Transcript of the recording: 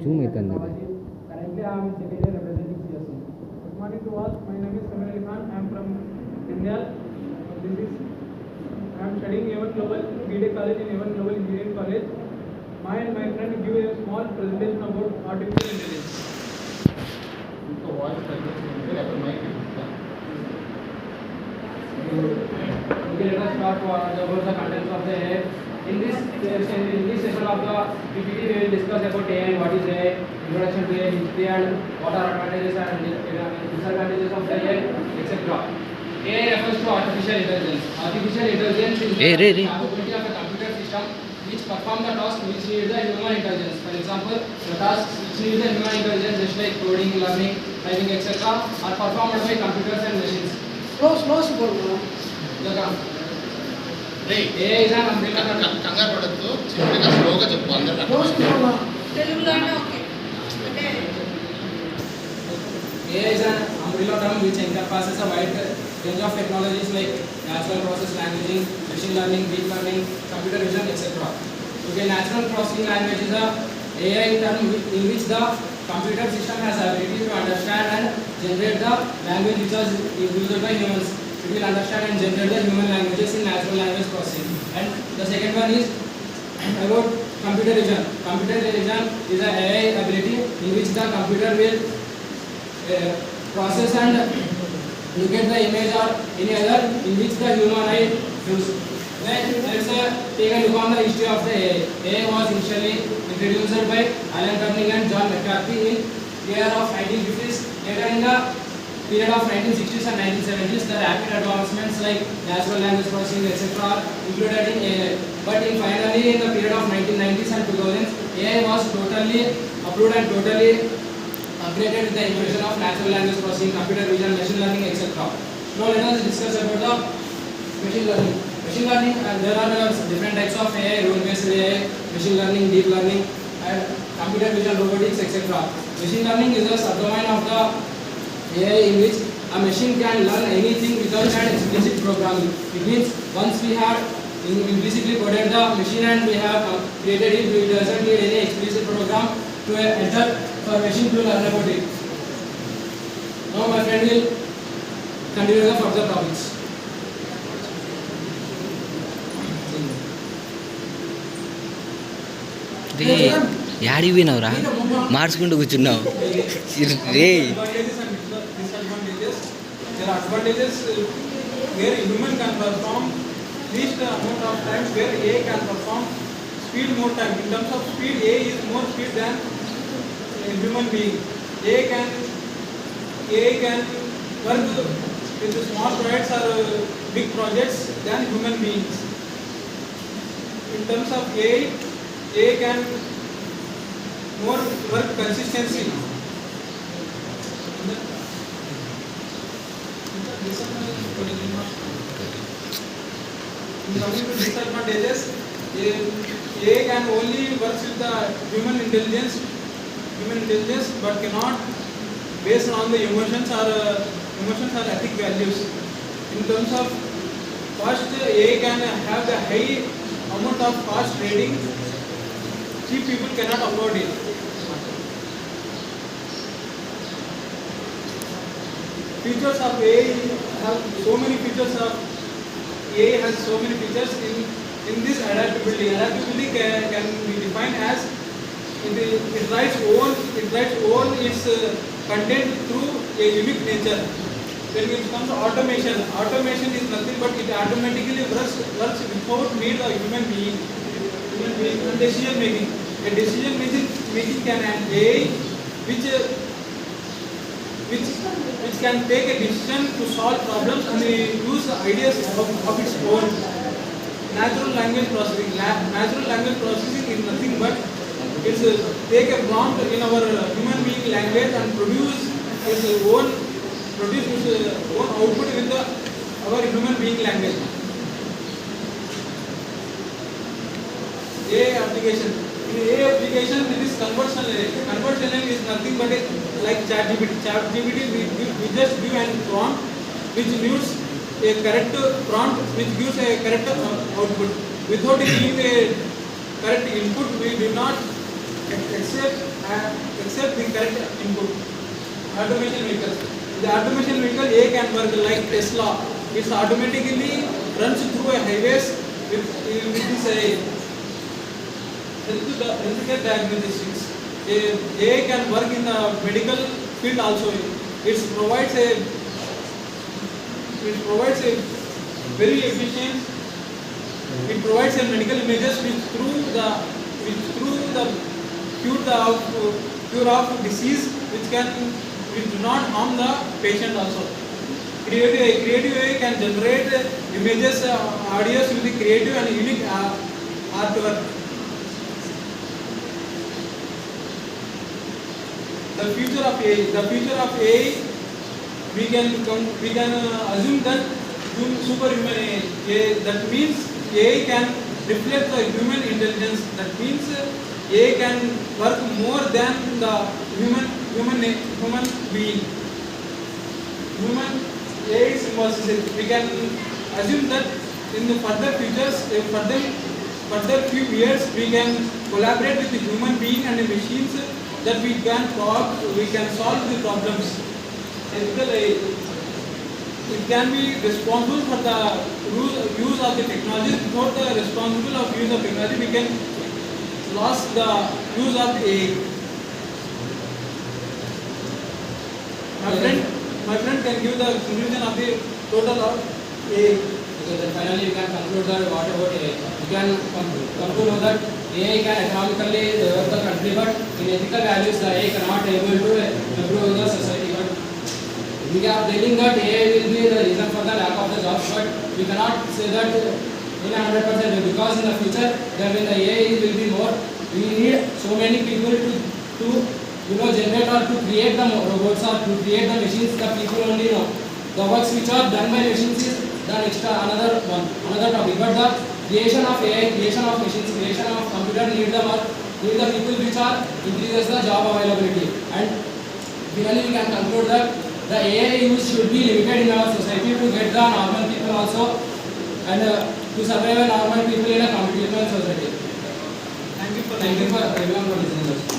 Zoom అవుతుంది. Currently, I am in second year representing CSE. Good morning to all. My name is Samir Ali Khan. I am from India. I am studying A1 Global BTech College in A1 Global Engineering College. My friend give a small presentation about artificial intelligence. So voice Okay, let us start about the contents of the AI. In this session of the PPT, we will discuss about AI, what is AI, introduction to AI, history, and what are advantages and disadvantages of the AI, etc. AI refers to artificial intelligence. Artificial intelligence is the capability of a computer system which perform the task which needs the human intelligence. For example, the tasks which need the human intelligence, just like coding, learning, typing, etc., are performed by computers and machines. AI is an umbrella term. కంగారు పడద్దు, చిన్నగా స్లోగా చెప్పు అందరూ. AI is an umbrella term which encompasses a wide range of technologies like natural process languaging, machine learning, deep learning, computer vision, etc. Okay, natural processing language is a AI term in which the computer system has the ability to understand and generate the language which was used by humans. It will understand and generate the human languages in natural language processing. And the second one is about computer vision. Computer vision is a AI ability in which the computer will process and look at the image or any other in which the human eye views. Then let's take a look on the history of the AI. AI was initially introduced by Alan Turing and John McCarthy in year of 1950s. Later in the period of 1960s and 1970s, the rapid advancements like natural language processing, etc., are included in AI. But finally, in the period of 1990s and 2000s, AI was totally approved and totally upgraded with the introduction of natural language processing, computer vision, machine learning, etc. Now let us discuss about the machine learning. Machine learning, there are different types of AI, role-based AI, machine learning, deep learning, and computer vision, robotics, etc. Machine learning is a subdomain of the AI in which a machine can learn anything without an explicit programming. It means once we have implicitly coded the machine and we have created it, it doesn't need any explicit program to enter for machine to learn about it. Now my friend will continue the further topics. యాడికి పోయినావురా? మార్చుకుంటూ కూర్చున్నావు రే. There are advantages where human can perform least amount of time, where AI can perform speed more time. In terms of speed, AI is more speed than a human being. AI can work with small projects or big projects than human beings. In terms of AI can more work consistency. Coming to disadvantages, AI can only work with the human intelligence, but cannot based on the emotions or ethic values. In terms of cost, AI can have the high amount of cost trading. Cheap people cannot afford it. Features of AI have so many features of AI has so many features in this adaptability. Adaptability can be defined as it writes all its content through a unique nature. When it comes to automation is nothing but it automatically works without need of human being. And decision making. A decision making can an AI which can take a decision to solve problems and use ideas of its own. Natural language processing is nothing but it's take a prompt in our human being language and produce its own output with our human being language. AI application. In AI application, it is conversational. Conversational is nothing but like ChatGPT. ChatGPT we just give an prompt which needs a correct prompt which gives a correct output. Without giving a correct input, we do not accept the correct input. Automation vehicles. The automation vehicle A can work like Tesla. It automatically runs through a highways with this healthcare diagnostics. AI can work in the medical field also. It provides a very efficient. It provides a medical images which through the cure of disease which do not harm the patient also. Creative AI can generate images, audios with the creative and unique artwork. The future of AI, we can assume that superhuman AI. That means AI can reflect the human intelligence. That means AI can work more than the human being. Human AI symbols. We can assume that in the further few years, we can collaborate with the human being and the machines that we can solve the problems. Ethical AI. It can be responsible for the use of the technology. Without the responsible of use of technology, we can lose the use of AI. My friend can give the conclusion of the total of AI. Okay, then finally you can conclude that what about AI? You can conclude that AI can economically develop the country, but in ethical values, the AI cannot able to improve the society. But we are telling that AI will be the reason for the lack of the jobs, but we cannot say that in 100% because in the future, when the AI will be more, we need so many people to generate or to create the robots or to create the machines. The people only know the works which are done by machines is the another topic. But the creation of AI, creation of machines, creation of computer need the people which are increases the job availability. And finally, we can conclude that the AI use should be limited in our society to get the normal people also and to survive a normal people in a competitive society. Thank you for everyone for listening.